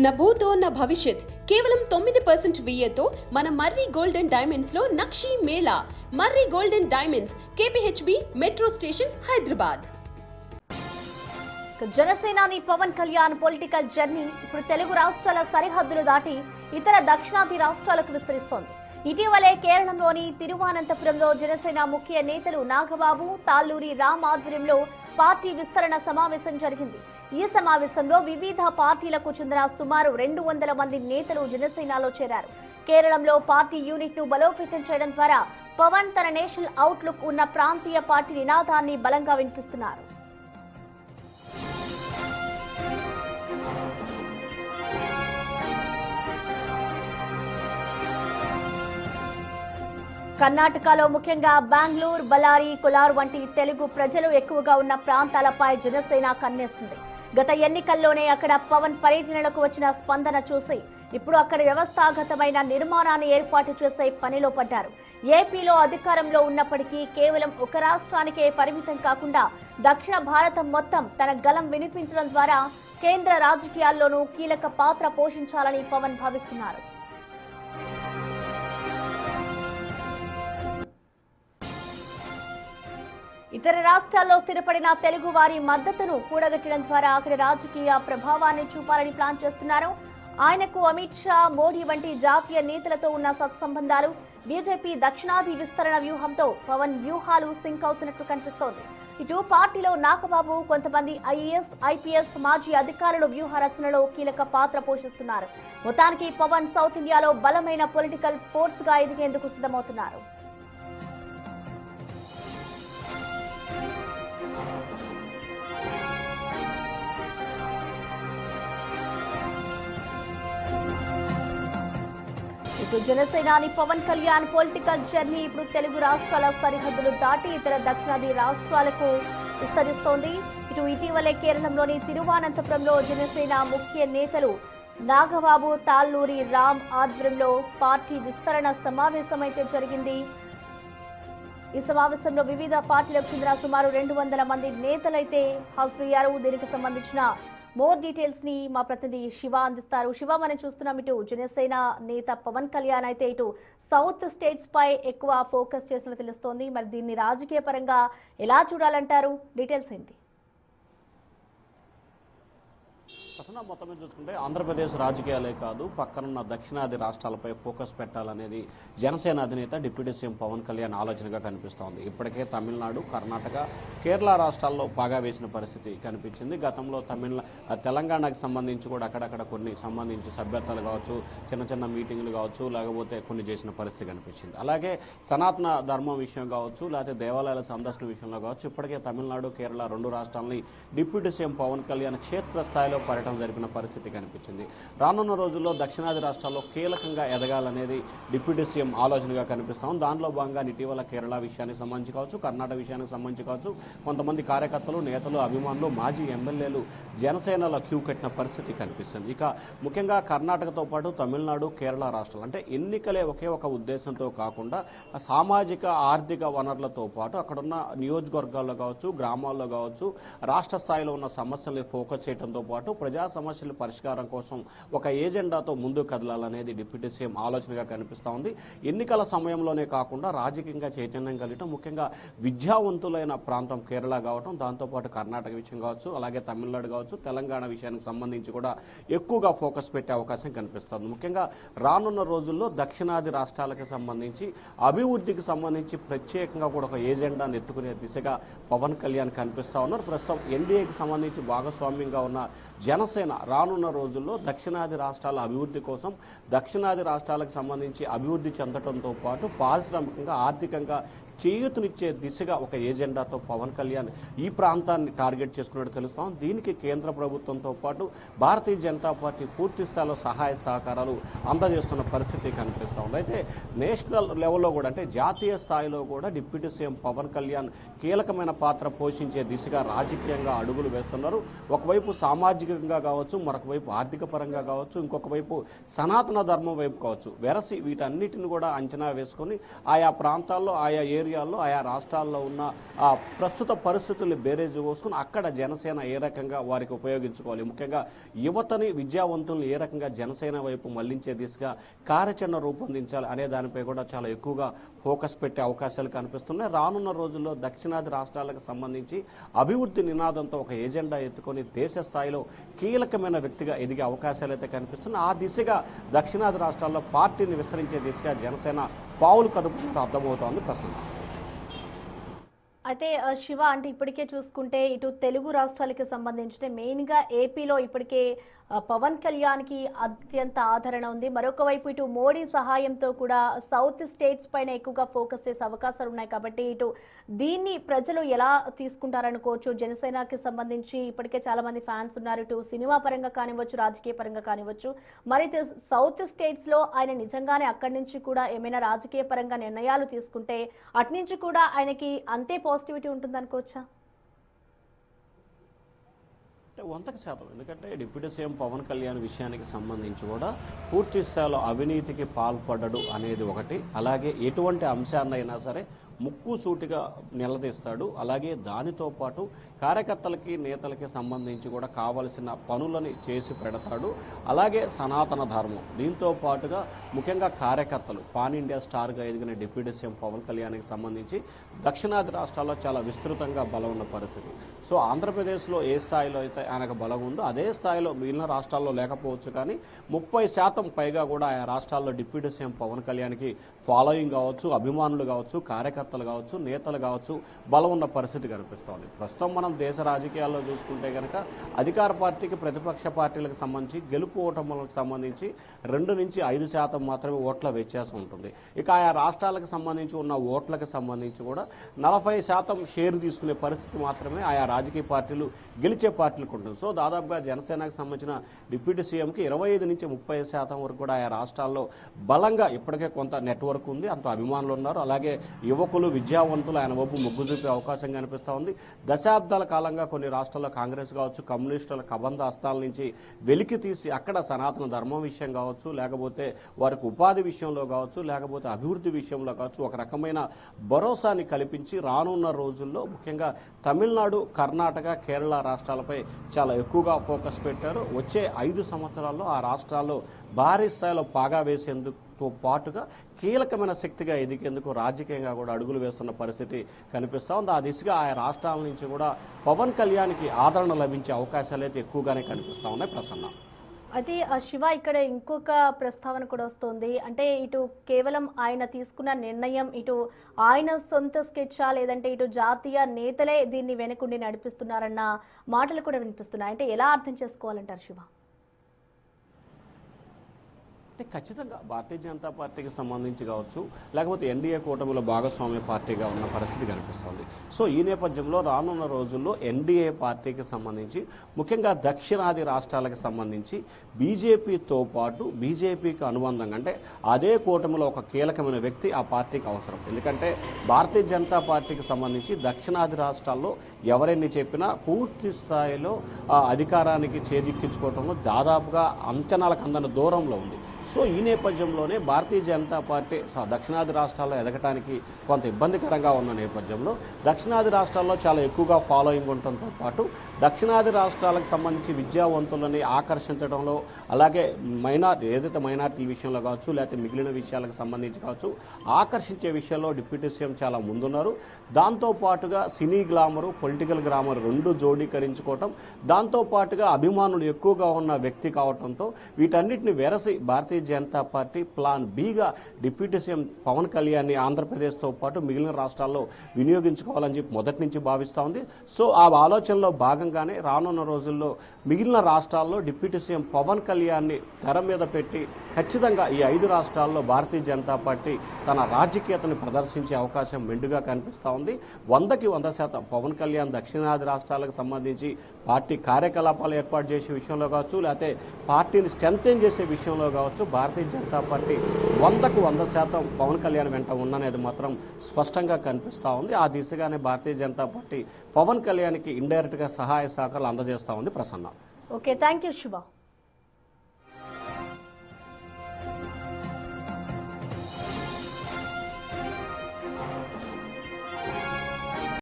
నభూతో నా భవిష్యత్ కేవలం 9% VAతో మన మర్రి గోల్డ్ అండ్ డైమండ్స్ లో నక్షి మేళా. Marri gold and diamonds, KPHB metro station, Hyderabad. జనసేనాని పవన్ కళ్యాణ్ పొలిటికల్ జర్నీ ఇప్పుడు తెలుగు రాష్ట్రాల సరిహద్దులు దాటి ఇతర దక్షిణాది రాష్ట్రాలకు విస్తరిస్తోంది. ఇటీవలే కేరళంలోని తిరువనంతపురంలో జనసేన ముఖ్య నేతలు నాగబాబు, తాళ్ళూరి రామ్ ఆధ్వర్యంలో పార్టీ విస్తరణ సమావేశం జరిగింది. ఈ సమావేశంలో వివిధ పార్టీలకు చెందిన సుమారు 200 మంది నేతలు జనసేనలో చేరారు. కేరళంలో పార్టీ యూనిట్ ను బలోపేతం చేయడం ద్వారా పవన్ తన నేషనల్ అవుట్లుక్ ఉన్న ప్రాంతీయ పార్టీ నినాదాన్ని బలంగా వినిపిస్తున్నారు. కర్ణాటకలో ముఖ్యంగా బెంగళూరు, బళ్ళారి, కోలార్ వంటి తెలుగు ప్రజలు ఎక్కువగా ఉన్న ప్రాంతాలపై జనసేన కన్నేస్తుంది. గత ఎన్నికల్లోనే అక్కడ పవన్ పర్యటనలకు వచ్చిన స్పందన చూసి ఇప్పుడు అక్కడ వ్యవస్థాగతమైన నిర్మాణాన్ని ఏర్పాటు చేసే పనిలో పడ్డారు. ఏపీలో అధికారంలో ఉన్నప్పటికీ కేవలం ఒక రాష్ట్రానికే పరిమితం కాకుండా దక్షిణ భారతం మొత్తం తన గలం వినిపించడం ద్వారా కేంద్ర రాజకీయాల్లోనూ కీలక పాత్ర పోషించాలని పవన్ భావిస్తున్నారు. ఇతర రాష్ట్రాల్లో స్థిరపడిన తెలుగు వారి మద్దతును కూడగట్టడం ద్వారా అక్కడి రాజకీయ ప్రభావాన్ని చూపాలని ప్లాన్ చేస్తున్నారు. ఆయనకు అమిత్ షా, మోడీ వంటి జాతీయ నేతలతో ఉన్న సత్సంబంధాలు, బీజేపీ దక్షిణాది విస్తరణ వ్యూహంతో పవన్ వ్యూహాలు సింక్ అవుతున్నట్లు కనిపిస్తోంది. ఇటు పార్టీలో నాగబాబు, కొంతమంది IAS, IPS మాజీ అధికారులు వ్యూహ రచనలో కీలక పాత్ర పోషిస్తున్నారు. మొత్తానికి పవన్ సౌత్ ఇండియాలో బలమైన పొలిటికల్ ఫోర్స్ గా ఎదిగేందుకు సిద్ధమవుతున్నారు. ఇటు జనసేనాని పవన్ కళ్యాణ్ పొలిటికల్ జర్నీ ఇప్పుడు తెలుగు రాష్ట్రాల సరిహద్దులు దాటి ఇతర దక్షిణాది రాష్ట్రాలకు విస్తరిస్తోంది. ఇటు ఇటీవలే కేరళంలోని తిరువనంతపురంలో జనసేన ముఖ్య నేతలు నాగబాబు, తాళ్ళూరి రామ్ ఆధ్వర్యంలో పార్టీ విస్తరణ సమావేశం అయితే జరిగింది. ఈ సమావేశంలో వివిధ పార్టీలకు చెందిన సుమారు 200 మంది నేతలైతే హాజరయ్యారు. దీనికి సంబంధించిన మోర్ డీటెయిల్స్ ని మా ప్రతినిధి శివ అందిస్తారు. శివ, మనం చూస్తున్నాం ఇటు జనసేన నేత పవన్ కళ్యాణ్ అయితే ఇటు సౌత్ స్టేట్స్ పై ఎక్కువ ఫోకస్ చేసినట్టు తెలుస్తోంది. మరి దీన్ని రాజకీయ పరంగా ఎలా చూడాలంటారు? డీటెయిల్స్ ఏంటి? అసలు మొత్తం మీద చూసుకుంటే ఆంధ్రప్రదేశ్ రాజకీయాలే కాదు, పక్కనున్న దక్షిణాది రాష్ట్రాలపై ఫోకస్ పెట్టాలనేది జనసేన అధినేత డిప్యూటీ సీఎం పవన్ కళ్యాణ్ ఆలోచనగా కనిపిస్తోంది. ఇప్పటికే తమిళనాడు, కర్ణాటక, కేరళ రాష్ట్రాల్లో బాగా వేసిన పరిస్థితి కనిపించింది. గతంలో తెలంగాణకు సంబంధించి కూడా అక్కడక్కడ కొన్ని సంబంధించి సభ్యత్వాలు కావచ్చు, చిన్న చిన్న మీటింగ్లు కావచ్చు, లేకపోతే కొన్ని చేసిన పరిస్థితి కనిపించింది. అలాగే సనాతన ధర్మం విషయం కావచ్చు, లేకపోతే దేవాలయాల సందర్శన విషయంలో కావచ్చు, ఇప్పటికే తమిళనాడు, కేరళ 2 రాష్ట్రాలని డిప్యూటీ సీఎం పవన్ కళ్యాణ్ క్షేత్రస్థాయిలో పర్యటన జరిపిన పరిస్థితి కనిపించింది. రానున్న రోజుల్లో దక్షిణాది రాష్ట్రాల్లో కీలకంగా ఎదగాలనేది డిప్యూటీ సీఎం ఆలోచనగా కనిపిస్తాం. దానిలో భాగంగా ఇటీవల కేరళ విషయానికి సంబంధించి కావచ్చు, కర్ణాటక విషయానికి సంబంధించి కావచ్చు, కొంతమంది కార్యకర్తలు, నేతలు, అభిమానులు, మాజీ ఎమ్మెల్యేలు జనసేనలో క్యూ కట్టిన పరిస్థితి కనిపిస్తుంది. ఇక ముఖ్యంగా కర్ణాటకతో పాటు తమిళనాడు, కేరళ రాష్ట్రాలు అంటే ఎన్నికలే ఒకే ఒక ఉద్దేశంతో కాకుండా సామాజిక ఆర్థిక వనరులతో పాటు అక్కడున్న నియోజకవర్గాల్లో కావచ్చు, గ్రామాల్లో కావచ్చు, రాష్ట్ర స్థాయిలో ఉన్న సమస్యల్ని ఫోకస్ చేయడంతో పాటు ప్రజా సమస్యల పరిష్కారం కోసం ఒక ఏజెండాతో ముందుకు కదలాలనేది డిప్యూటీ సీఎం ఆలోచనగా కనిపిస్తూ ఉంది. ఎన్నికల సమయంలోనే కాకుండా రాజకీయంగా చైతన్యం కలిగటం, ముఖ్యంగా విద్యావంతులైన ప్రాంతం కేరళ కావటం, దాంతోపాటు కర్ణాటక విషయం కావచ్చు, అలాగే తమిళనాడు కావచ్చు, తెలంగాణ విషయానికి సంబంధించి కూడా ఎక్కువగా ఫోకస్ పెట్టే అవకాశం కనిపిస్తుంది. ముఖ్యంగా రానున్న రోజుల్లో దక్షిణాది రాష్ట్రాలకు సంబంధించి అభివృద్ధికి సంబంధించి ప్రత్యేకంగా కూడా ఒక ఏజెండాను ఎత్తుకునే దిశగా పవన్ కళ్యాణ్ కనిపిస్తూ ఉన్నారు. ప్రస్తుతం ఎన్డీఏకి సంబంధించి భాగస్వామ్యంగా ఉన్న జనసేన రానున్న రోజుల్లో దక్షిణాది రాష్ట్రాల అభివృద్ధి కోసం, దక్షిణాది రాష్ట్రాలకు సంబంధించి అభివృద్ధి చెందడంతో పాటు పారిశ్రామికంగా, ఆర్థికంగా చేయూతనిచ్చే దిశగా ఒక ఏజెండాతో పవన్ కళ్యాణ్ ఈ ప్రాంతాన్ని టార్గెట్ చేసుకున్నట్టు తెలుస్తాం. దీనికి కేంద్ర ప్రభుత్వంతో పాటు భారతీయ జనతా పార్టీ పూర్తి స్థాయిలో సహాయ సహకారాలు అందజేస్తున్న పరిస్థితి కనిపిస్తూ ఉంది. అయితే నేషనల్ లెవెల్లో కూడా అంటే జాతీయ స్థాయిలో కూడా డిప్యూటీ సీఎం పవన్ కళ్యాణ్ కీలకమైన పాత్ర పోషించే దిశగా రాజకీయంగా అడుగులు వేస్తున్నారు. ఒకవైపు సామాజికంగా కావచ్చు, మరొక వైపు ఆర్థిక పరంగా కావచ్చు, ఇంకొక వైపు సనాతన ధర్మం వైపు కావచ్చు, వెరసి వీటన్నిటిని కూడా అంచనా వేసుకొని ఆయా ప్రాంతాల్లో, ఆయా ఏరియా ఏరియాల్లో ఆయా రాష్ట్రాల్లో ఉన్న ప్రస్తుత పరిస్థితుల్ని బేరేజు కోసుకుని అక్కడ జనసేన ఏ రకంగా వారికి ఉపయోగించుకోవాలి, ముఖ్యంగా యువతని విద్యావంతులను ఏ రకంగా జనసేన వైపు మళ్లించే దిశగా కార్యాచరణ రూపొందించాలి అనే దానిపై కూడా చాలా ఎక్కువగా ఫోకస్ పెట్టే అవకాశాలు కనిపిస్తున్నాయి. రానున్న రోజుల్లో దక్షిణాది రాష్ట్రాలకు సంబంధించి అభివృద్ధి నినాదంతో ఒక ఎజెండా ఎత్తుకొని దేశ స్థాయిలో కీలకమైన వ్యక్తిగా ఎదిగే అవకాశాలు అయితే కనిపిస్తున్నాయి. ఆ దిశగా దక్షిణాది రాష్ట్రాల్లో పార్టీని విస్తరించే దిశగా జనసేన పావులు కదుపుతున్నట్టు అర్థమవుతోంది ప్రసన్న. అయితే శివ, అంటే ఇప్పటికే చూసుకుంటే ఇటు తెలుగు రాష్ట్రాలకి సంబంధించిన మెయిన్గా ఏపీలో ఇప్పటికే పవన్ కళ్యాణ్కి అత్యంత ఆదరణ ఉంది. మరొక వైపు ఇటు మోడీ సహాయంతో కూడా సౌత్ స్టేట్స్ పైన ఎక్కువగా ఫోకస్ చేసే అవకాశాలు ఉన్నాయి. కాబట్టి ఇటు దీన్ని ప్రజలు ఎలా తీసుకుంటారనుకోవచ్చు? జనసేనకి సంబంధించి ఇప్పటికే చాలా మంది ఫ్యాన్స్ ఉన్నారు, ఇటు సినిమా పరంగా కానివ్వచ్చు, రాజకీయ పరంగా కానివ్వచ్చు. మరి సౌత్ స్టేట్స్లో ఆయన నిజంగానే అక్కడి నుంచి కూడా ఏమైనా రాజకీయ పరంగా నిర్ణయాలు తీసుకుంటే అట్నుంచి కూడా ఆయనకి అంతే పాజిటివిటీ ఉంటుందనుకోవచ్చా? 100%. ఎందుకంటే డిప్యూటీ సీఎం పవన్ కళ్యాణ్ విషయానికి సంబంధించి కూడా పూర్తి స్థాయిలో అవినీతికి పాల్పడడు అనేది ఒకటి, అలాగే ఎటువంటి అంశాన్నైనా సరే ముక్కు సూటిగా నిలదీస్తాడు. అలాగే దానితో పాటు కార్యకర్తలకి నేతలకి సంబంధించి కూడా కావలసిన పనులని చేసి పెడతాడు. అలాగే సనాతన ధర్మం, దీంతో పాటుగా ముఖ్యంగా కార్యకర్తలు పాన్ ఇండియా స్టార్గా ఎదిగిన డిప్యూటీ సీఎం పవన్ కళ్యాణ్కి సంబంధించి దక్షిణాది రాష్ట్రాల్లో చాలా విస్తృతంగా బలం ఉన్న పరిస్థితి. సో ఆంధ్రప్రదేశ్లో ఏ స్థాయిలో అయితే ఆయనకు బలం ఉందో అదే స్థాయిలో మిగిలిన రాష్ట్రాల్లో లేకపోవచ్చు, కానీ 30% పైగా కూడా ఆయా రాష్ట్రాల్లో డిప్యూటీ సీఎం పవన్ కళ్యాణ్కి ఫాలోయింగ్ కావచ్చు, అభిమానులు కావచ్చు, కార్యకర్తలు కావచ్చు, నేతలు కావచ్చు బలం ఉన్న పరిస్థితి కనిపిస్తోంది. ప్రస్తుతం మనం దేశ రాజకీయాల్లో చూసుకుంటే కనుక అధికార పార్టీకి ప్రతిపక్ష పార్టీలకు సంబంధించి గెలుపు ఓటములకు సంబంధించి 2 నుంచి 5% మాత్రమే ఓట్ల వ్యత్యాసం ఉంటుంది. ఇక ఆయా రాష్ట్రాలకు సంబంధించి ఉన్న ఓట్లకు సంబంధించి కూడా 40% షేర్ తీసుకునే పరిస్థితి మాత్రమే ఆయా రాజకీయ పార్టీలు గెలిచే పార్టీలకు ఉంటుంది. సో దాదాపుగా జనసేనకు సంబంధించిన డిప్యూటీ సీఎంకి 25 నుంచి 30% వరకు కూడా ఆయా రాష్ట్రాల్లో బలంగా ఇప్పటికే కొంత నెట్వర్క్ ఉంది, అంత అభిమానులు ఉన్నారు. అలాగే యువకులు విద్యావంతులు ఆయన వైపు మొగ్గు చూపే అవకాశం కనిపిస్తూ ఉంది. దశాబ్దాల కాలంగా కొన్ని రాష్ట్రాల్లో కాంగ్రెస్ కావచ్చు, కమ్యూనిస్టుల కబంధ హస్తాల నుంచి వెలికి తీసి అక్కడ సనాతన ధర్మం విషయం కావచ్చు, లేకపోతే వారికి ఉపాధి విషయంలో కావచ్చు, లేకపోతే అభివృద్ధి విషయంలో కావచ్చు ఒక రకమైన భరోసాని కల్పించి రానున్న రోజుల్లో ముఖ్యంగా తమిళనాడు, కర్ణాటక, కేరళ రాష్ట్రాలపై చాలా ఎక్కువగా ఫోకస్ పెట్టారు. వచ్చే 5 సంవత్సరాల్లో ఆ రాష్ట్రాల్లో భారీ స్థాయిలో పాగా వేసేందుకు పాటుగా కీలకమైన శక్తిగా ఎదిగేందుకు రాజకీయంగా కూడా అడుగులు వేస్తున్న పరిస్థితి కనిపిస్తూ ఉంది. ఆ దిశగా ఆయా రాష్ట్రాల నుంచి కూడా పవన్ కళ్యాణ్కి ఆదరణ లభించే అవకాశాలు అయితే ఎక్కువగానే కనిపిస్తూ ఉన్నాయి ప్రసన్న. అయితే శివ, ఇక్కడ ఇంకొక ప్రస్తావన కూడా వస్తుంది. అంటే ఇటు కేవలం ఆయన తీసుకున్న నిర్ణయం ఇటు ఆయన సొంత స్కెచ్చా, లేదంటే ఇటు జాతీయ నేతలే దీన్ని వెనుకుండి నడిపిస్తున్నారన్న మాటలు కూడా వినిపిస్తున్నాయి. అంటే ఎలా అర్థం చేసుకోవాలంటారు శివ? అంటే ఖచ్చితంగా భారతీయ జనతా పార్టీకి సంబంధించి కావచ్చు, లేకపోతే ఎన్డీఏ కూటమిలో భాగస్వామ్య పార్టీగా ఉన్న పరిస్థితి కనిపిస్తుంది. సో ఈ నేపథ్యంలో రానున్న రోజుల్లో ఎన్డీఏ పార్టీకి సంబంధించి ముఖ్యంగా దక్షిణాది రాష్ట్రాలకు సంబంధించి బీజేపీతో పాటు బీజేపీకి అనుబంధంగా అంటే అదే కూటమిలో ఒక కీలకమైన వ్యక్తి ఆ పార్టీకి అవసరం. ఎందుకంటే భారతీయ జనతా పార్టీకి సంబంధించి దక్షిణాది రాష్ట్రాల్లో ఎవరెన్ని చెప్పినా పూర్తి స్థాయిలో అధికారానికి చేజిక్కించుకోవడంలో దాదాపుగా అంచనాలకు అందని దూరంలో ఉంది. సో ఈ నేపథ్యంలోనే భారతీయ జనతా పార్టీ దక్షిణాది రాష్ట్రాల్లో ఎదగటానికి కొంత ఇబ్బందికరంగా ఉన్న నేపథ్యంలో దక్షిణాది రాష్ట్రాల్లో చాలా ఎక్కువగా ఫాలోయింగ్ ఉండటంతో పాటు దక్షిణాది రాష్ట్రాలకు సంబంధించి విద్యావంతులని ఆకర్షించడంలో, అలాగే ఏదైతే మైనార్టీల విషయంలో కావచ్చు, లేకపోతే మిగిలిన విషయాలకు సంబంధించి కావచ్చు ఆకర్షించే విషయంలో డిప్యూటీ సీఎం చాలా ముందున్నారు. దాంతోపాటుగా సినీ గ్లామరు, పొలిటికల్ గ్లామర్ 2 జోడీకరించుకోవటం, దాంతోపాటుగా అభిమానులు ఎక్కువగా ఉన్న వ్యక్తి కావడంతో వీటన్నిటిని వెరసి భారతీయ జనతా పార్టీ ప్లాన్ బిగా డిప్యూటీ సీఎం పవన్ కళ్యాణ్ ఆంధ్రప్రదేశ్తో పాటు మిగిలిన రాష్ట్రాల్లో వినియోగించుకోవాలని చెప్పి మొదటి నుంచి భావిస్తూ ఉంది. సో ఆ ఆలోచనలో భాగంగానే రానున్న రోజుల్లో మిగిలిన రాష్ట్రాల్లో డిప్యూటీ సీఎం పవన్ కళ్యాణ్ని తెర మీద పెట్టి ఖచ్చితంగా ఈ 5 రాష్ట్రాల్లో భారతీయ జనతా పార్టీ తన రాజకీయతను ప్రదర్శించే అవకాశం మెండుగా కనిపిస్తూ ఉంది. 100కి 100% పవన్ కళ్యాణ్ దక్షిణాది రాష్ట్రాలకు సంబంధించి పార్టీ కార్యకలాపాలు ఏర్పాటు చేసే విషయంలో కావచ్చు, లేకపోతే పార్టీని స్ట్రెంథెన్ చేసే విషయంలో కావచ్చు భారతీయ జనతా పార్టీ 100కు 100% పవన్ కళ్యాణ్ వెంట ఉన్ననేది మాత్రం స్పష్టంగా కనిపిస్తూ ఉంది. ఆ దిశగానే భారతీయ జనతా పార్టీ పవన్ కళ్యాణ్కి ఇండైరెక్ట్గా సహాయ సహకారాలు అందజేస్తూ ఉంది Prasanna. Okay, thank you Shiva.